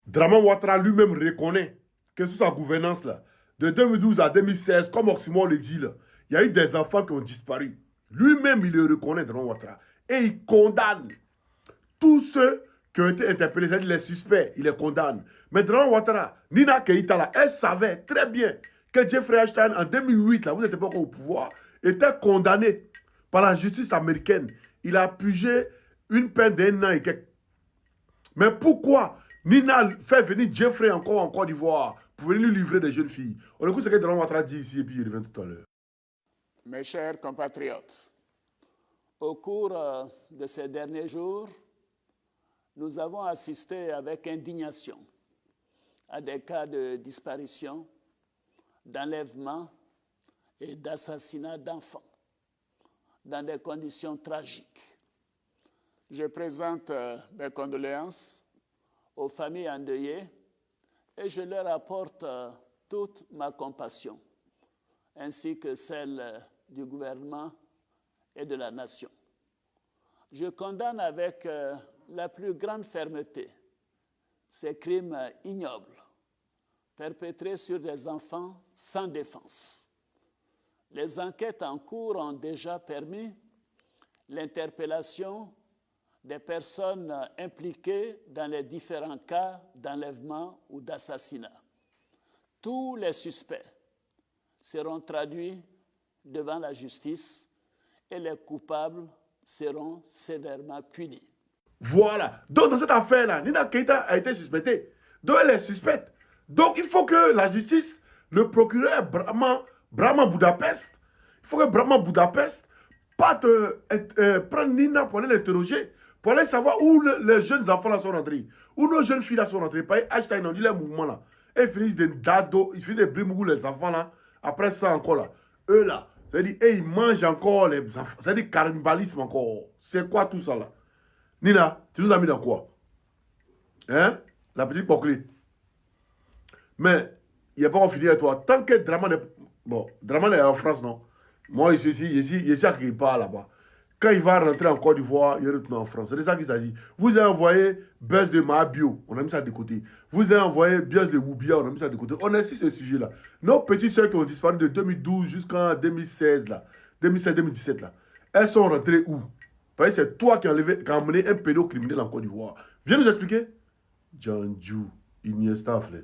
Draman Ouattara lui-même reconnaît que sous sa gouvernance, là, de 2012 à 2016, comme Oxymore le dit, là, il y a eu des enfants qui ont disparu. Lui-même, il le reconnaît, Draman Ouattara. Et il condamne tous ceux qui ont été interpellés, c'est-à-dire les suspects, il les condamne. Mais Draman Ouattara, Nina Keïta, là, elle savait très bien que Jeffrey Epstein, en 2008, là, vous n'étiez pas encore au pouvoir, était condamné par la justice américaine. Il a purgé une peine d'1 an et quelques. Mais pourquoi Nina fait venir Jeffrey encore en Côte d'Ivoire pour venir lui livrer des jeunes filles? On écoute ce que Draman Ouattara dit ici et puis il revient tout à l'heure. Mes chers compatriotes, au cours de ces derniers jours, nous avons assisté avec indignation à des cas de disparition, d'enlèvement et d'assassinat d'enfants dans des conditions tragiques. Je présente mes condoléances aux familles endeuillées et je leur apporte toute ma compassion, ainsi que celle du gouvernement et de la nation. Je condamne avec la plus grande fermeté ces crimes ignobles perpétrés sur des enfants sans défense. Les enquêtes en cours ont déjà permis l'interpellation des personnes impliquées dans les différents cas d'enlèvement ou d'assassinat. Tous les suspects seront traduits devant la justice et les coupables seront sévèrement punis. Voilà. Donc, dans cette affaire-là, Nina Keïta a été suspectée. Donc, elle est suspecte. Donc, il faut que la justice, le procureur Brahma Budapest, il faut que Brahma Budapest prenne Nina pour aller l'interroger, pour aller savoir où les jeunes enfants là sont rentrés, où nos jeunes filles là sont rentrées. Par Einstein, on dit les mouvements là. Et ils finissent de dado, ils finissent de brimouiller les enfants là. Après ça encore là. Eux là, c'est-à-dire, ils mangent encore les enfants. C'est-à-dire, cannibalisme encore. C'est quoi tout ça là? Nina, tu nous as mis dans quoi? Hein? La petite porclée. Mais, il n'y a pas encore fini avec toi. Tant que Draman est... Bon, Draman est en France, non? Moi, je suis à qui part là-bas. Quand il va rentrer en Côte d'Ivoire, il retourne en France. C'est de ça qu'il s'agit. Vous avez envoyé Buzz de Mahabio, on a mis ça de côté. Vous avez envoyé Buzz de Woubia, on a mis ça de côté. On est sur ce sujet-là. Nos petites soeurs qui ont disparu de 2012 jusqu'en 2016, là, 2016-2017, là, elles sont rentrées où? Parce que c'est toi qui as emmené un pédocriminel en Côte d'Ivoire. Viens nous expliquer. Janju, Iniesta, frère.